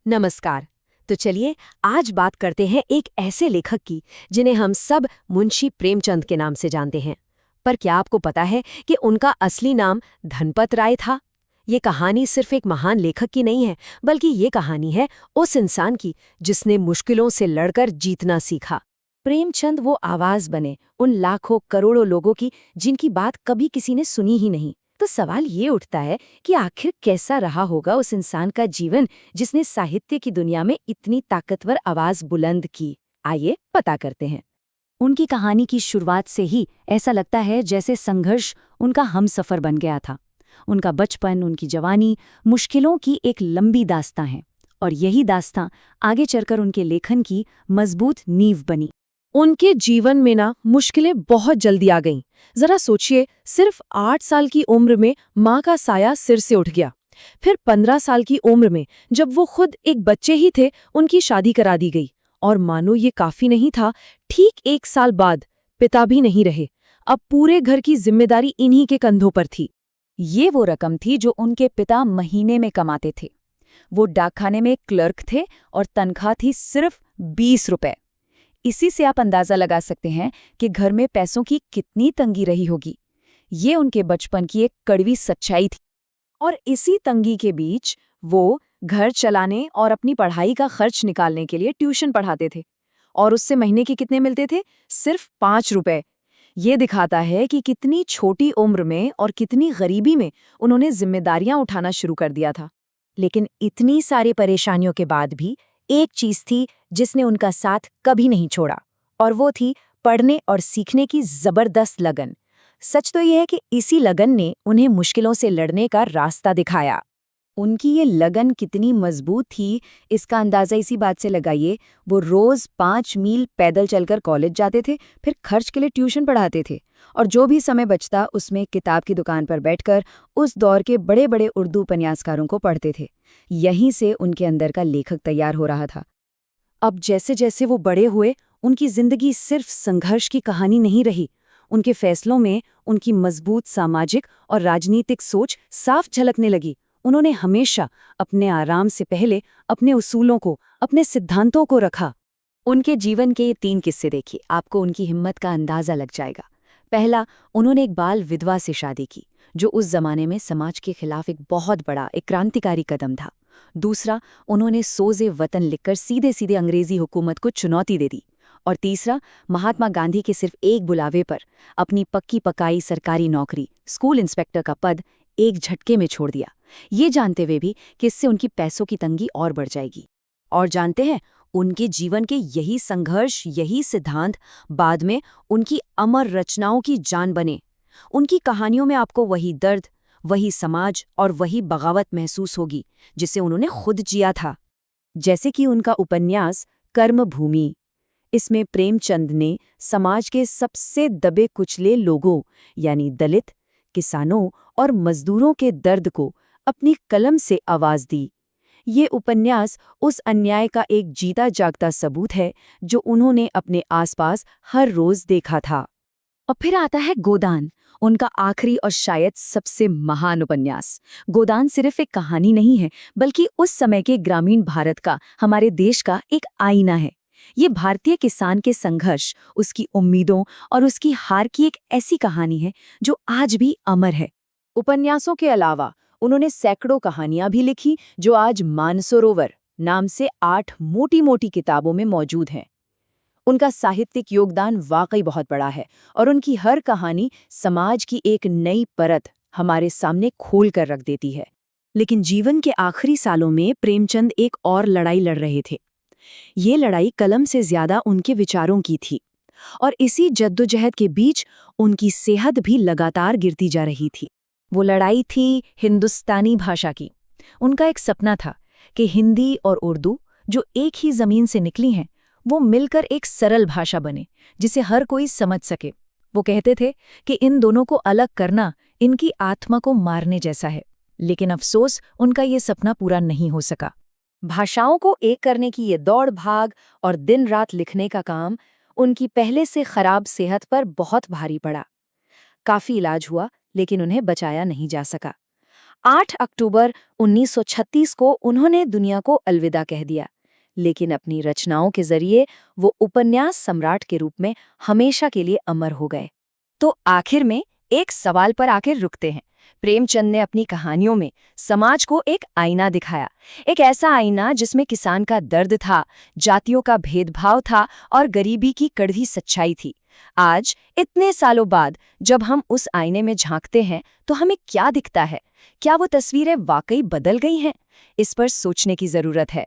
नमस्कार। तो चलिए आज बात करते हैं एक ऐसे लेखक की जिन्हें हम सब मुंशी प्रेमचंद के नाम से जानते हैं। पर क्या आपको पता है कि उनका असली नाम धनपत राय था? ये कहानी सिर्फ एक महान लेखक की नहीं है, बल्कि ये कहानी है उस इंसान की जिसने मुश्किलों से लड़कर जीतना सीखा। प्रेमचंद वो आवाज बने उन लाखों करोड़ों लोगों की जिनकी बात कभी किसी ने सुनी ही नहीं। तो सवाल ये उठता है कि आखिर कैसा रहा होगा उस इंसान का जीवन जिसने साहित्य की दुनिया में इतनी ताकतवर आवाज बुलंद की। आइए पता करते हैं। उनकी कहानी की शुरुआत से ही ऐसा लगता है जैसे संघर्ष उनका हमसफर बन गया था। उनका बचपन, उनकी जवानी, मुश्किलों की एक लंबी दास्तां है, और यही दास्तां आगे चलकर उनके लेखन की मजबूत नींव बनी। उनके जीवन में ना मुश्किलें बहुत जल्दी आ गईं। जरा सोचिए, सिर्फ 8 साल की उम्र में माँ का साया सिर से उठ गया। फिर 15 साल की उम्र में जब वो खुद एक बच्चे ही थे, उनकी शादी करा दी गई। और मानो ये काफी नहीं था, ठीक 1 साल बाद पिता भी नहीं रहे। अब पूरे घर की जिम्मेदारी इन्हीं के कंधों पर थी। ये वो रकम थी जो उनके पिता महीने में कमाते थे। वो डाकखाने में क्लर्क थे और तनख्वाह थी सिर्फ 20 रुपए। इसी से आप अंदाजा लगा सकते हैं कि घर में पैसों की कितनी तंगी रही होगी। ये उनके बचपन की एक कड़वी सच्चाई थी। और इसी तंगी के बीच वो घर चलाने और अपनी पढ़ाई का खर्च निकालने के लिए ट्यूशन पढ़ाते थे। और उससे महीने के कितने मिलते थे? सिर्फ 5 रुपए। ये दिखाता है कि कितनी छोटी उम्र में और कितनी गरीबी में उन्होंने जिम्मेदारियां उठाना शुरू कर दिया था। लेकिन इतनी सारी परेशानियों के बाद भी एक चीज थी जिसने उनका साथ कभी नहीं छोड़ा, और वो थी पढ़ने और सीखने की जबरदस्त लगन। सच तो यह है कि इसी लगन ने उन्हें मुश्किलों से लड़ने का रास्ता दिखाया। उनकी ये लगन कितनी मजबूत थी, इसका अंदाजा इसी बात से लगाइए। वो रोज 5 मील पैदल चलकर कॉलेज जाते थे, फिर खर्च के लिए ट्यूशन पढ़ाते थे, और जो भी समय बचता उसमें किताब की दुकान पर बैठकर उस दौर के बड़े बड़े उर्दू उपन्यासकारों को पढ़ते थे। यहीं से उनके अंदर का लेखक तैयार हो रहा था। अब जैसे जैसे वो बड़े हुए, उनकी जिंदगी सिर्फ संघर्ष की कहानी नहीं रही। उनके फैसलों में उनकी मजबूत सामाजिक और राजनीतिक सोच साफ झलकने लगी। उन्होंने हमेशा अपने आराम से पहले अपने उसूलों को, अपने सिद्धांतों को रखा। उनके जीवन के ये 3 किस्से देखिए, आपको उनकी हिम्मत का अंदाजा लग जाएगा। पहला, उन्होंने एक बाल विधवा से शादी की, जो उस जमाने में समाज के खिलाफ एक बहुत बड़ा, एक क्रांतिकारी कदम था। दूसरा, उन्होंने सोज़े वतन लिखकर सीधे सीधे अंग्रेजी हुकूमत को चुनौती दे दी। और तीसरा, महात्मा गांधी के सिर्फ एक बुलावे पर अपनी पक्की पकाई सरकारी नौकरी, स्कूल इंस्पेक्टर का पद एक झटके में छोड़ दिया, ये जानते हुए भी कि इससे उनकी पैसों की तंगी और बढ़ जाएगी। और जानते हैं, उनके जीवन के यही संघर्ष, यही सिद्धांत बाद में उनकी अमर रचनाओं की जान बने। उनकी कहानियों में आपको वही दर्द, वही समाज और वही बगावत महसूस होगी जिसे उन्होंने खुद जिया था। जैसे कि उनका उपन्यास कर्मभूमि। इसमें प्रेमचंद ने समाज के सबसे दबे कुचले लोगों, यानी दलित, किसानों और मजदूरों के दर्द को अपनी कलम से आवाज दी। ये उपन्यास उस अन्याय का एक जीता जागता सबूत है जो उन्होंने अपने आसपास हर रोज देखा था। और फिर आता है गोदान, उनका आखिरी और शायद सबसे महान उपन्यास। गोदान सिर्फ एक कहानी नहीं है, बल्कि उस समय के ग्रामीण भारत का, हमारे देश का एक आईना है। ये भारतीय किसान के संघर्ष, उसकी उम्मीदों और उसकी हार की एक ऐसी कहानी है जो आज भी अमर है। उपन्यासों के अलावा उन्होंने सैकड़ों कहानियां भी लिखी जो आज मानसरोवर नाम से 8 मोटी मोटी किताबों में मौजूद हैं। उनका साहित्यिक योगदान वाकई बहुत बड़ा है, और उनकी हर कहानी समाज की एक नई परत हमारे सामने खोल कर रख देती है। लेकिन जीवन के आखिरी सालों में प्रेमचंद एक और लड़ाई लड़ रहे थे। ये लड़ाई कलम से ज्यादा उनके विचारों की थी, और इसी जद्दोजहद के बीच उनकी सेहत भी लगातार गिरती जा रही थी। वो लड़ाई थी हिंदुस्तानी भाषा की। उनका एक सपना था कि हिंदी और उर्दू, जो एक ही जमीन से निकली हैं, वो मिलकर एक सरल भाषा बने जिसे हर कोई समझ सके। वो कहते थे कि इन दोनों को अलग करना इनकी आत्मा को मारने जैसा है। लेकिन अफसोस, उनका ये सपना पूरा नहीं हो सका। भाषाओं को एक करने की ये दौड़ भाग और दिन रात लिखने का काम उनकी पहले से खराब सेहत पर बहुत भारी पड़ा। काफी इलाज हुआ, लेकिन उन्हें बचाया नहीं जा सका। 8 अक्टूबर 1936 को उन्होंने दुनिया को अलविदा कह दिया, लेकिन अपनी रचनाओं के जरिए वो उपन्यास सम्राट के रूप में हमेशा के लिए अमर हो गए। तो आखिर में एक सवाल पर आकर रुकते हैं। प्रेमचंद ने अपनी कहानियों में समाज को एक आईना दिखाया, एक ऐसा आईना जिसमें किसान का दर्द था, जातियों का भेदभाव था और गरीबी की कड़वी सच्चाई थी। आज इतने सालों बाद जब हम उस आईने में झांकते हैं तो हमें क्या दिखता है? क्या वो तस्वीरें वाकई बदल गई हैं? इस पर सोचने की जरूरत है।